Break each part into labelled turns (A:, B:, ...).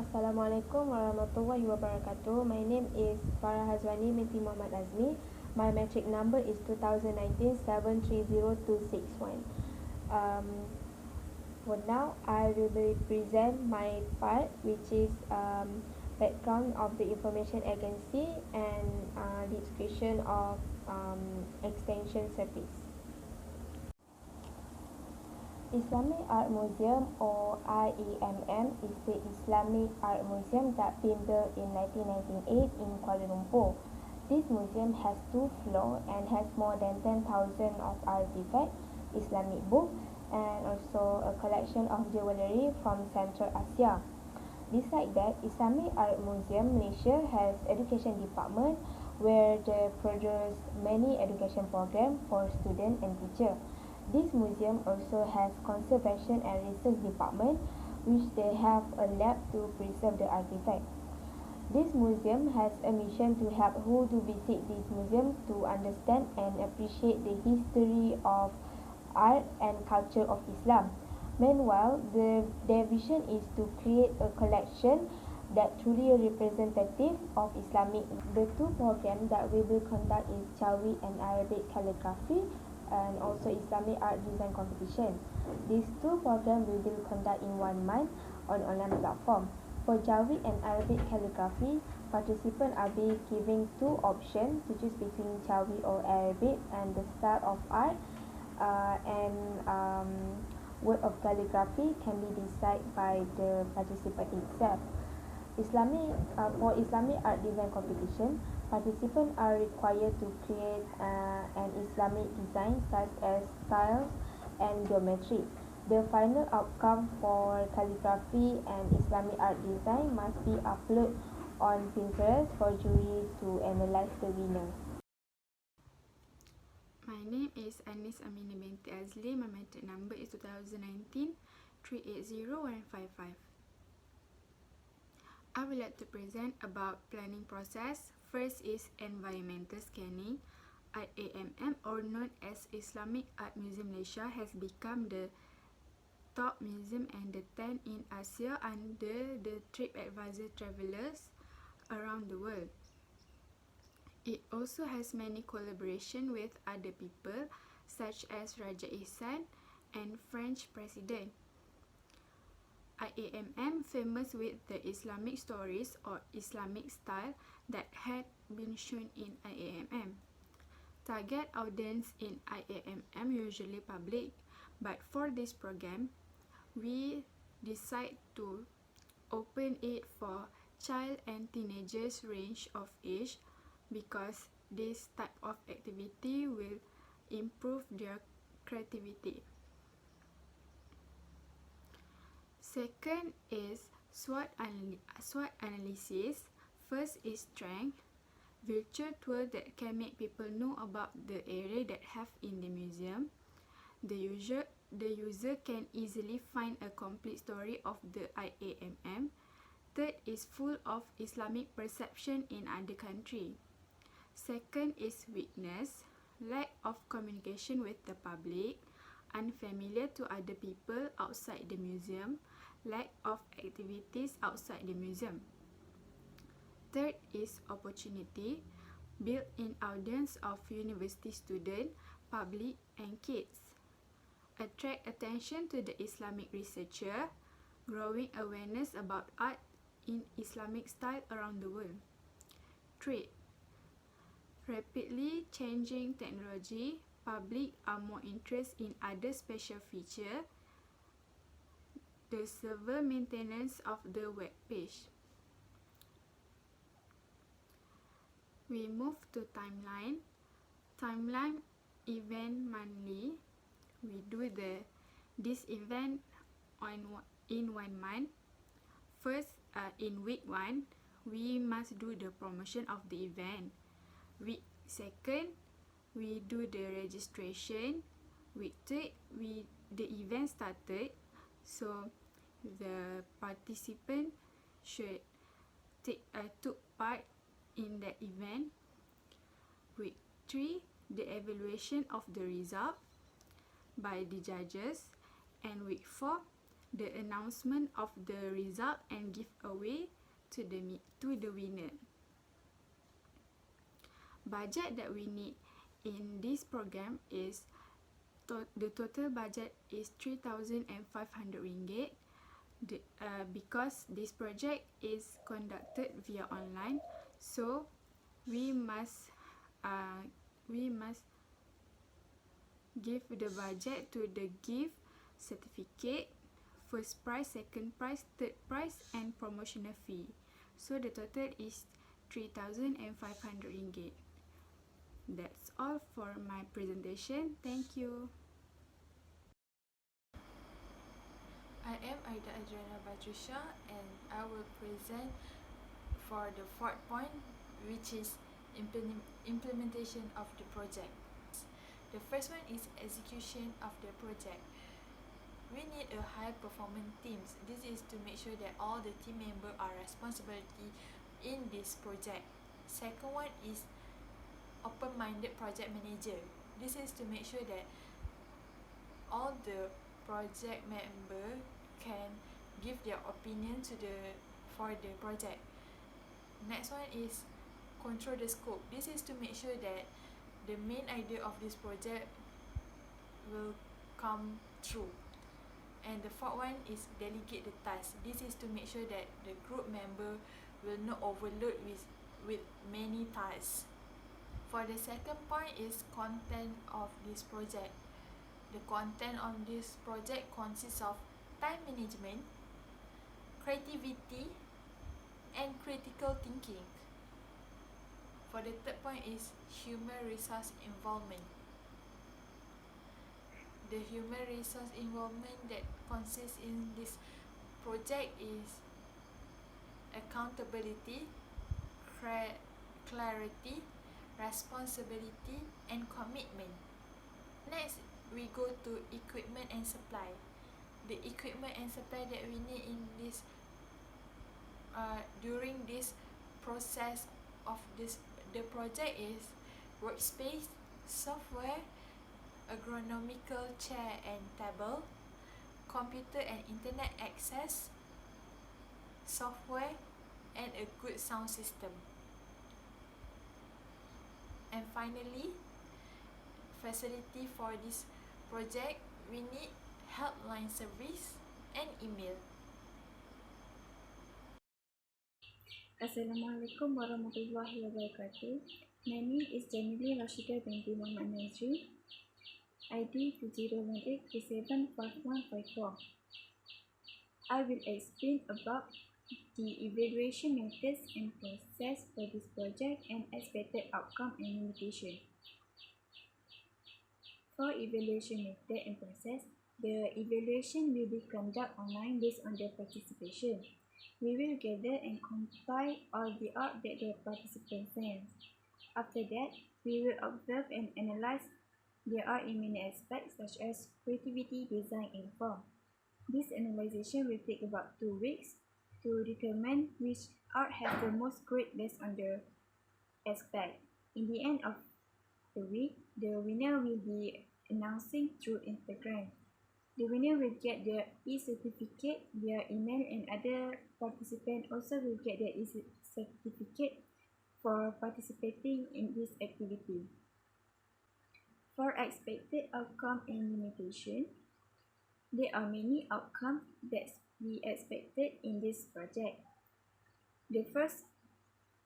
A: Assalamualaikum warahmatullahi wabarakatuh. My name is Farah Hazwani binti Muhammad Azmi. My metric number is 2019-730261. Um, for now, I will present my part, which is background of the information agency and description of extension service. Islamic Art Museum or IAMM is the Islamic art museum that been built in 1998 in Kuala Lumpur. This museum has two floors and has more than 10,000 of artifacts, Islamic books, and also a collection of jewellery from Central Asia. Besides that, Islamic Art Museum Malaysia has education department where they produce many education programs for students and teachers. This museum also has conservation and research department which they have a lab to preserve the artifact. This museum has a mission to help who to visit this museum to understand and appreciate the history of art and culture of Islam. Meanwhile, their vision is to create a collection that truly representative of Islamic. The two programs that we will conduct is Jawi and Arabic calligraphy and also Islamic art design competition. These two programs we will conduct in 1 month on online platform. For Jawi and Arabic calligraphy, participants are being given two options to choose between Jawi or Arabic and the style of art and word of calligraphy can be decided by the participant itself. For Islamic art design competition, participants are required to create an Islamic design such as styles and geometry. The final outcome for calligraphy and Islamic art design must be uploaded on Pinterest for jury to analyze the winner.
B: My name is Anis Amina binti Azli. My metric number is 2019-380155. I would like to present about planning process. First is environmental scanning. IAMM, or known as Islamic Art Museum Malaysia, has become the top museum and the 10th in Asia under the TripAdvisor travelers around the world. It also has many collaboration with other people such as Raja Ihsan and French President. IAMM famous with the Islamic stories or Islamic style that had been shown in IAMM. Target audience in IAMM usually public, but for this program, we decide to open it for child and teenagers range of age because this type of activity will improve their creativity. Second is SWOT analysis. First is strength. Virtual tour that can make people know about the area that have in the museum. The user can easily find a complete story of the IAMM. Third is full of Islamic perception in other country. Second is weakness, lack of communication with the public, unfamiliar to other people outside the museum, lack of activities outside the museum. Third is opportunity, built-in audience of university students, public and kids. Attract attention to the Islamic researcher, growing awareness about art in Islamic style around the world. Trade. Rapidly changing technology, public are more interested in other special feature, the server maintenance of the web page. We move to timeline. Timeline event monthly. We do this event in 1 month. First, in week 1, we must do the promotion of the event. Week 2, we do the registration. Week 3, the event started, so the participant should took part in that event. Week 3, the evaluation of the result by the judges, and week 4, the announcement of the result and giveaway to the winner. Budget that we need in this program is the total budget is 3,500 ringgit. Because this project is conducted via online, so we must give the budget to the gift certificate, first prize, second prize, third prize, and promotional fee. So the total is 3,500 ringgit. That's all for my presentation. Thank you.
C: I am Aida Adriana Batrisha, and I will present for the fourth point, which is implementation of the project. The first one is execution of the project. We need a high performing teams. This is to make sure that all the team members are responsibility in this project. Second one is open-minded project manager. This is to make sure that all the project member can give their opinion for the project. Next one is control the scope. This is to make sure that the main idea of this project will come true. And the fourth one is delegate the task. This is to make sure that the group member will not overload with many tasks. For the second point is content of this project. The content of this project consists of time management, creativity, and critical thinking. For the third point is human resource involvement. The human resource involvement that consists in this project is accountability, clarity, responsibility, and commitment. Next, we go to equipment and supply. The equipment and supply that we need in this during this process of the project is workspace, software, ergonomical chair and table, computer and internet access, software, and a good sound system. And finally, facility for this project, we need helpline service and email.
D: Assalamualaikum warahmatullahi wabarakatuh. My name is Jamili Rashida binti Muhammad Nazri, ID 2018375154. I will explain about the evaluation methods and process for this project and expected outcome and limitation. For evaluation method and process, the evaluation will be conducted online based on their participation. We will gather and compile all the art that the participants send. After that, we will observe and analyze the art in many aspects such as creativity, design, and form. This analyzation will take about 2 weeks to determine which art has the most grade based on the aspect. In the end of the week, the winner will be announcing through Instagram. The winner will get their e-certificate via email, and other participants also will get their e-certificate for participating in this activity. For expected outcome and limitation, there are many outcomes that we expected in this project. The first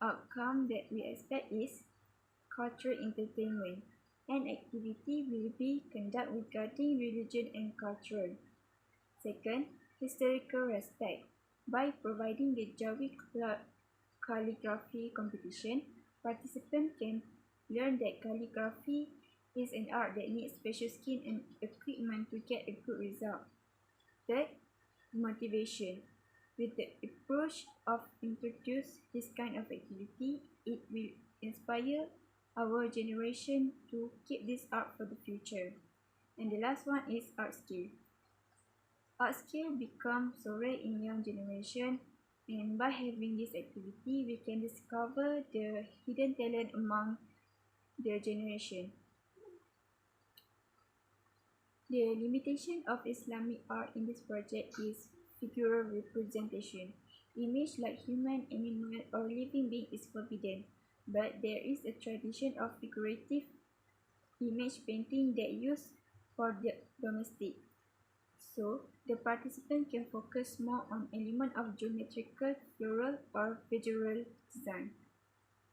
D: outcome that we expect is cultural entertainment. An activity will be conducted regarding religion and culture. Second, historical respect. By providing the Jawi calligraphy competition, participants can learn that calligraphy is an art that needs special skill and equipment to get a good result. Third, motivation. With the approach of introduce this kind of activity, it will inspire our generation to keep this art for the future. And the last one is art skill. Art skill becomes so rare in young generation, and by having this activity, we can discover the hidden talent among their generation. The limitation of Islamic art in this project is figural representation. Image like human, animal, or living being is forbidden, but there is a tradition of figurative image painting that used for the domestic. So, the participant can focus more on element of geometrical, floral, or figural design.